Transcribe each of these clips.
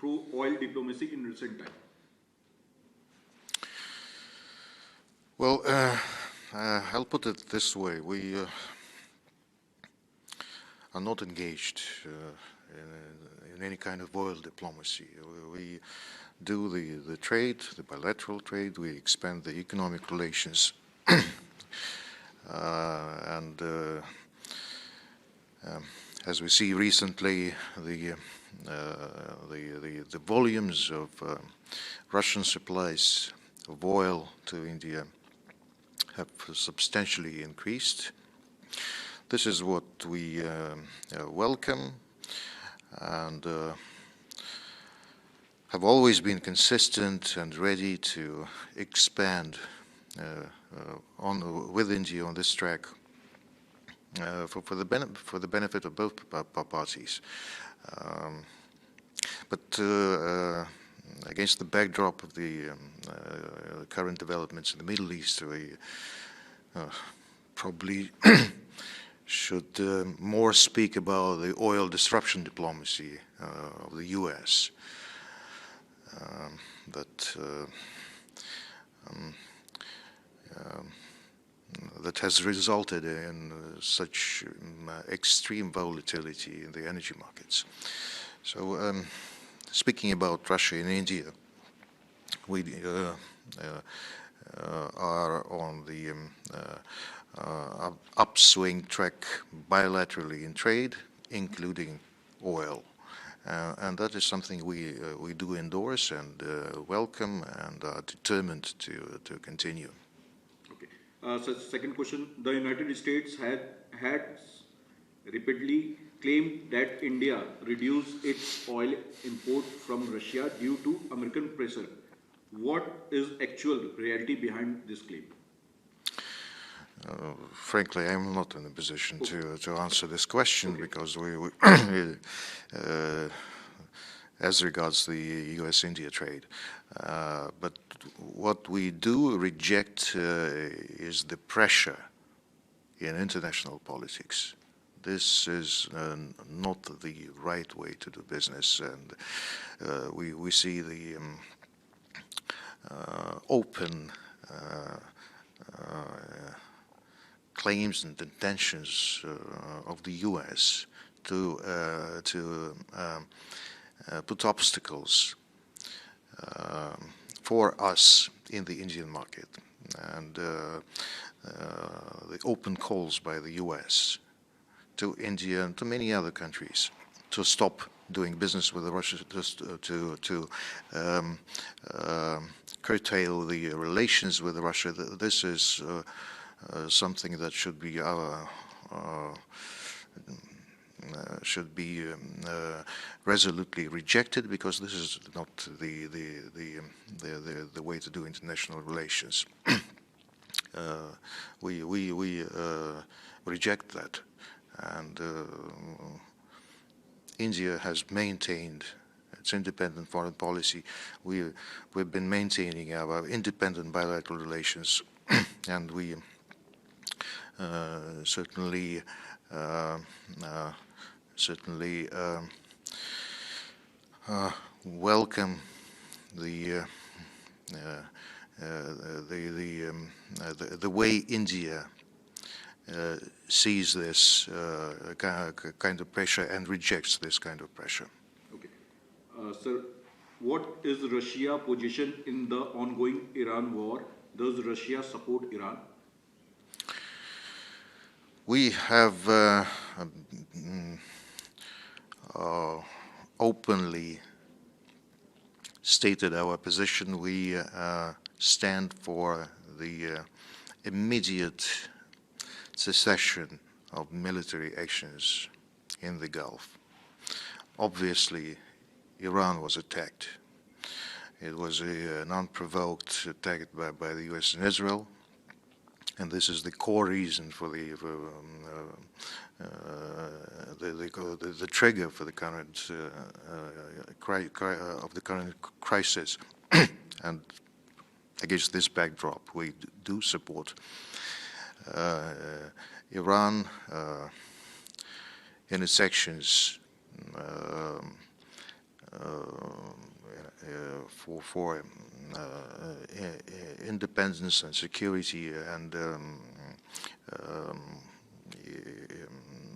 through oil diplomacy in recent time? Well, I'll put it this way. We are not engaged in any kind of oil diplomacy. We do the trade, the bilateral trade. We expand the economic relations. As we see recently, the volumes of Russian supplies of oil to India have substantially increased. This is what we welcome, and have always been consistent and ready to expand with India on this track for the benefit of both parties. But against the backdrop of the current developments in the Middle East, we probably should more speak about the oil disruption diplomacy of the U.S. That has resulted in such extreme volatility in the energy markets. So, speaking about Russia and India, we are on the upswing track bilaterally in trade, including oil. And that is something we do endorse and welcome and are determined to continue. So second question, the United States had repeatedly claimed that India reduced its oil import from Russia due to American pressure. What is actual reality behind this claim? Frankly, I'm not in a position to answer this question because we as regards the U.S.-India trade. But what we do reject is the pressure in international politics. This is not the right way to do business, and we see the open claims and intentions of the U.S. to put obstacles for us in the Indian market, and the open calls by the U.S. to India and to many other countries to stop doing business with Russia, just to curtail the relations with Russia. This is something that should be resolutely rejected, because this is not the way to do international relations. We reject that, and India has maintained its independent foreign policy. We've been maintaining our independent bilateral relations, and we certainly welcome the way India sees this kind of pressure and rejects this kind of pressure. Okay, sir, what is Russia's position in the ongoing Iran war? Does Russia support Iran? We have openly stated our position. We stand for the immediate cessation of military actions in the Gulf. Obviously, Iran was attacked. It was an unprovoked attack by the U.S. and Israel. And this is the core reason for the trigger for the current crisis. And against this backdrop, we do support Iran in its actions independence and security and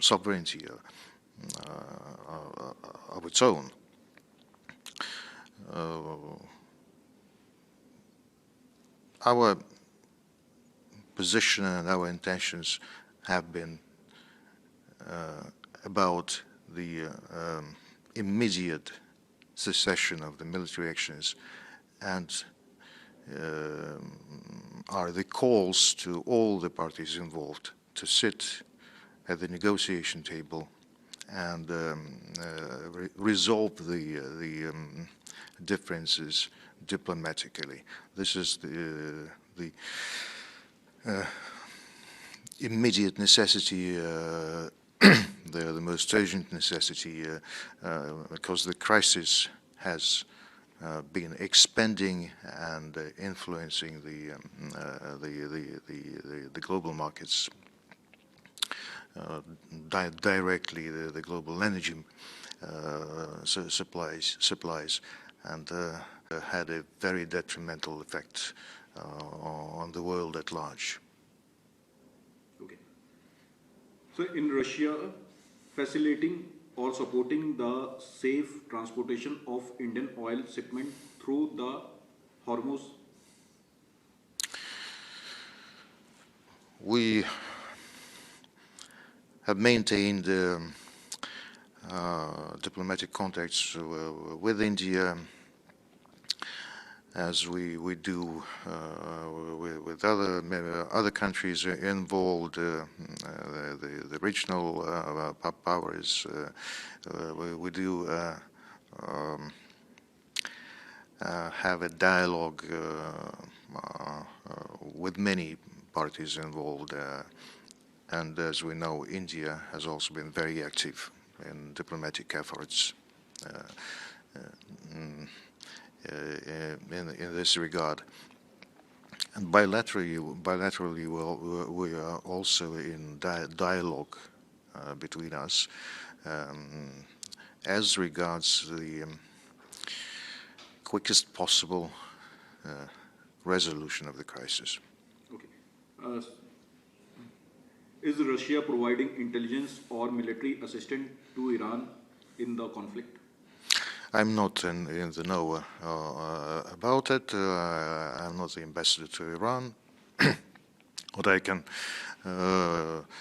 sovereignty of its own. Our position and our intentions have been about the immediate cessation of the military actions, and are the calls to all the parties involved to sit at the negotiation table and resolve the differences diplomatically. This is the immediate necessity, the most urgent necessity, because the crisis has been expanding and influencing the global markets directly, the global energy supplies, and had a very detrimental effect on the world at large. Okay. So in Russia, facilitating or supporting the safe transportation of Indian oil shipment through the Hormuz? We have maintained diplomatic contacts with India, as we do with other countries involved, the regional powers. We do have a dialogue with many parties involved, and as we know, India has also been very active in diplomatic efforts in this regard. And bilaterally we are also in dialogue between us as regards the quickest possible resolution of the crisis. Okay. Is Russia providing intelligence or military assistance to Iran in the conflict? I'm not in the know about it. I'm not the ambassador to Iran. What I can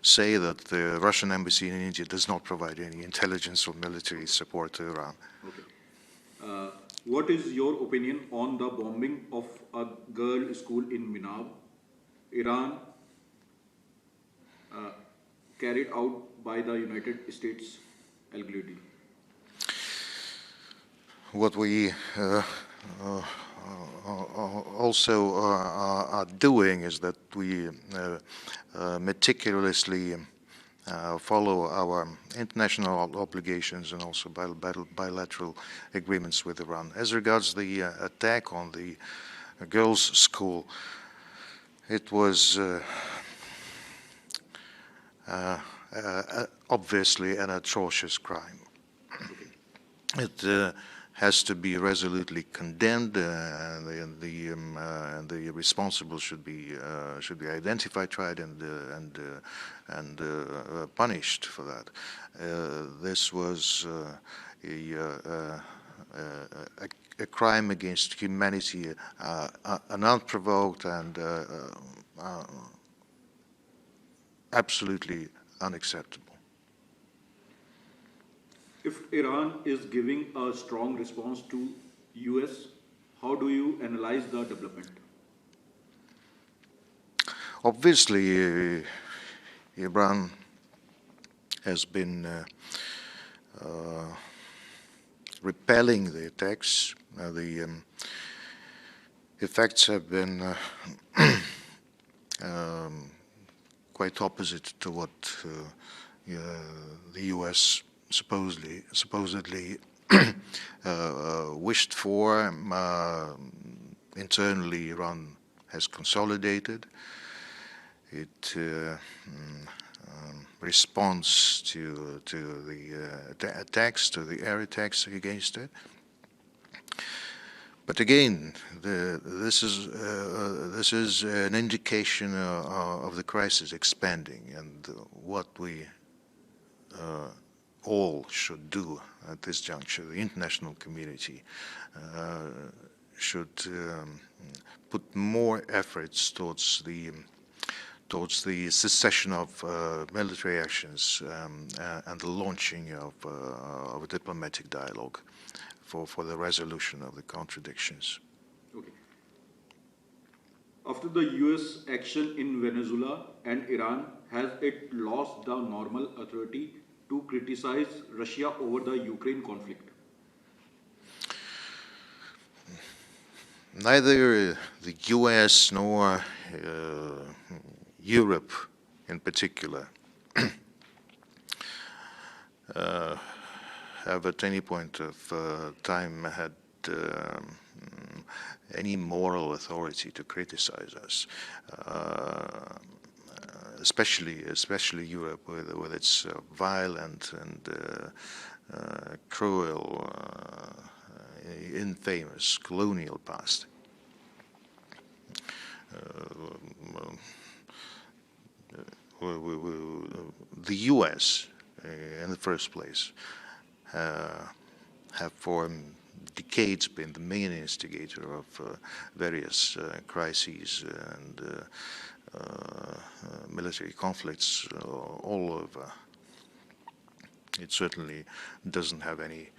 say that the Russian embassy in India does not provide any intelligence or military support to Iran. Okay. What is your opinion on the bombing of a girl school in Minab, Iran, carried out by the United States allegedly? What we also are doing is that we meticulously follow our international obligations and also bilateral agreements with Iran. As regards the attack on the girls' school, it was obviously an atrocious crime. It has to be resolutely condemned, and the responsible should be identified, tried, and punished for that. This was a crime against humanity, an unprovoked and absolutely unacceptable. If Iran is giving a strong response to US, how do you analyze the development? Obviously, Iran has been repelling the attacks. The effects have been quite opposite to what the US supposedly wished for. Internally, Iran has consolidated. It responds to the attacks, to the air attacks against it. But again, this is an indication of the crisis expanding, and what we all should do at this juncture. The international community should put more efforts towards the cessation of military actions and the launching of a diplomatic dialogue for the resolution of the contradictions. Okay. After the US action in Venezuela and Iran, has it lost the normal authority to criticize Russia over the Ukraine conflict? Neither the US nor Europe in particular have at any point of time had any moral authority to criticize us, especially Europe with its violent and cruel, infamous colonial past. The US, in the first place, have for decades been the main instigator of various crises and military conflicts all over. It certainly doesn't have any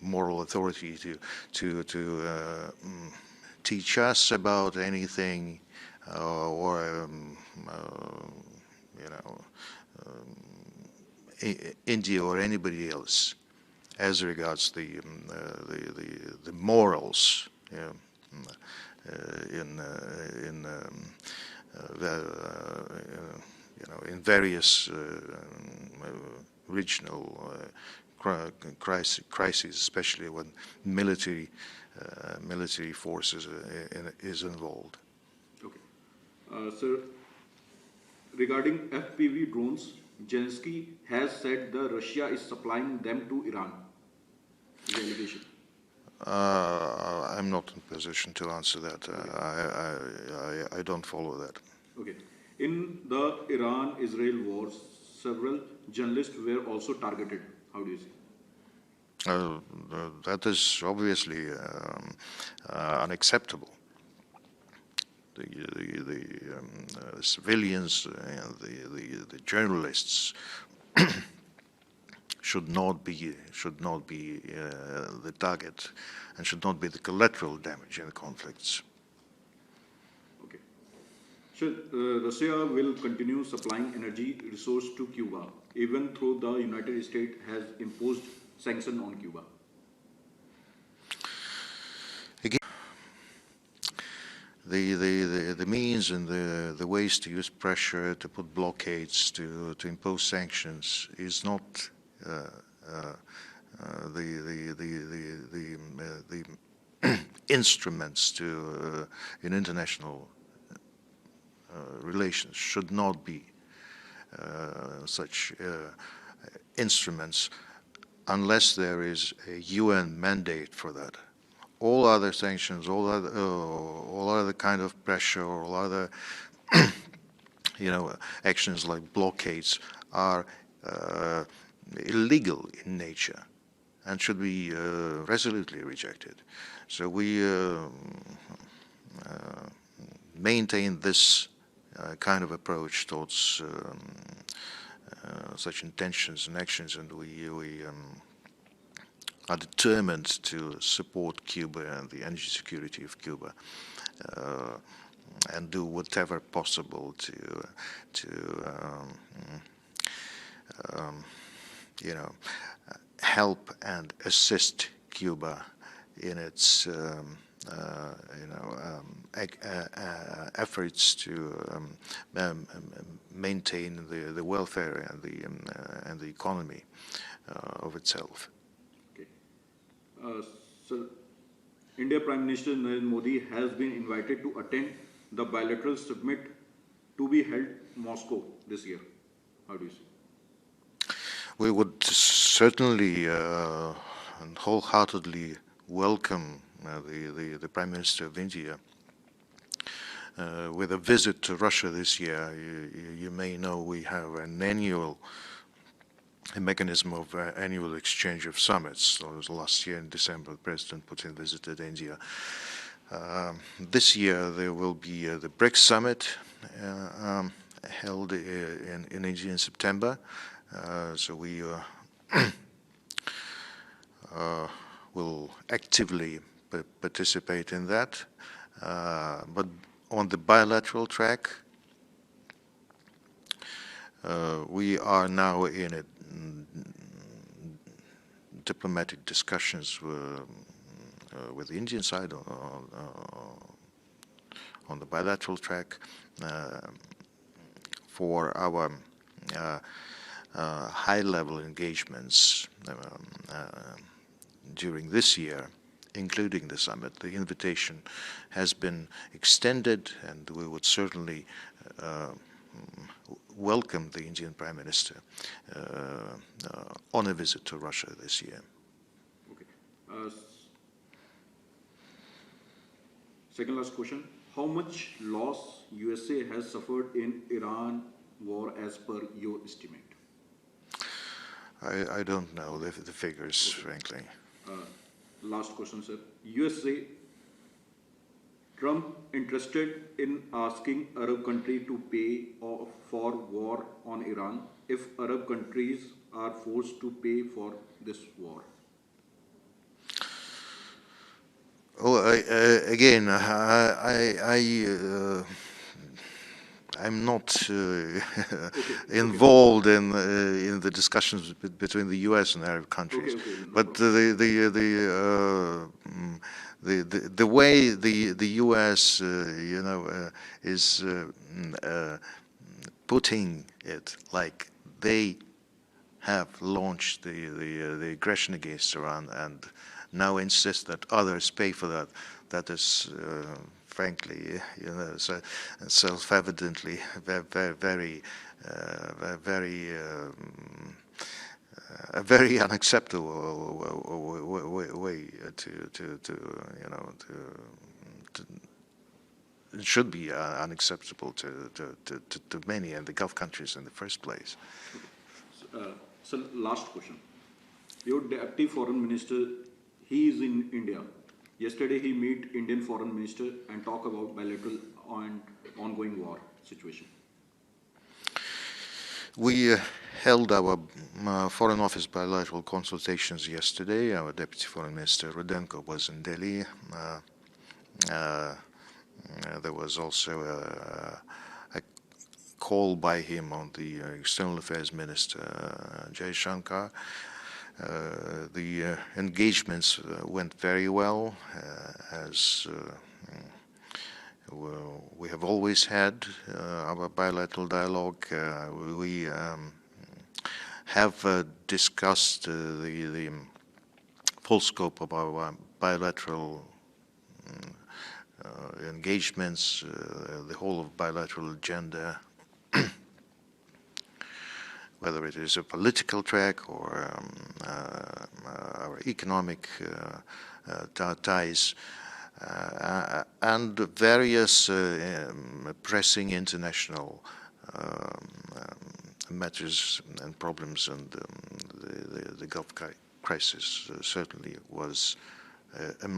moral authority to teach us about anything or India or anybody else as regards the morals in various regional crises, especially when military forces is involved. Okay. Sir, regarding FPV drones, Zelensky has said that Russia is supplying them to Iran. The allegation. I'm not in position to answer that. Okay. I don't follow that. Okay. In the Iran-Israel wars, several journalists were also targeted. How do you see? That is obviously unacceptable. The civilians and the journalists should not be the target and should not be the collateral damage in the conflicts. Okay. So Russia will continue supplying energy resource to Cuba even though the United States has imposed sanctions on Cuba. Again, the means and the ways to use pressure, to put blockades, to impose sanctions is not the instruments to in international relations should not be such instruments unless there is a UN mandate for that. All other sanctions, all other kind of pressure, all other actions like blockades are illegal in nature and should be resolutely rejected. So we maintain this kind of approach towards such intentions and actions, and we are determined to support Cuba and the energy security of Cuba, and do whatever possible to help and assist Cuba in its efforts to maintain the welfare and the economy of itself. Okay. Sir, India Prime Minister Narendra Modi has been invited to attend the bilateral summit to be held in Moscow this year. How do you see? We would certainly and wholeheartedly welcome the Prime Minister of India, with a visit to Russia this year. You may know we have a mechanism of annual exchange of summits. So it was last year in December, President Putin visited India. This year there will be the BRICS summit held in India in September. So we will actively participate in that. But on the bilateral track, we are now in diplomatic discussions with the Indian side on the bilateral track for our high-level engagements during this year, including the summit. The invitation has been extended, and we would certainly welcome the Indian Prime Minister on a visit to Russia this year. Okay. Second last question. How much loss USA has suffered in Iran war as per your estimate? I don't know the figures, okay, frankly. Last question, sir. USA, Trump interested in asking Arab country to pay for war on Iran if Arab countries are forced to pay for this war? Well, again, I'm not involved in the discussions between the U.S. and Arab countries, but the way the U.S. is putting it, like they have launched the aggression against Iran and now insist that others pay for that. That is, frankly, self-evidently a very unacceptable way it should be unacceptable to many and the Gulf countries in the first place. So last question. Your deputy foreign minister, he is in India. Yesterday he met Indian foreign minister and talk about bilateral and ongoing war situation. We held our Foreign Office bilateral consultations yesterday. Our Deputy Foreign Minister Rudenko was in Delhi. There was also a call by him on the External Affairs Minister Jaishankar. The engagements went very well, as we have always had our bilateral dialogue. We have discussed the full scope of our bilateral engagements, the whole of bilateral agenda, whether it is a political track or our economic ties, and various pressing international matters and problems, and the Gulf crisis certainly was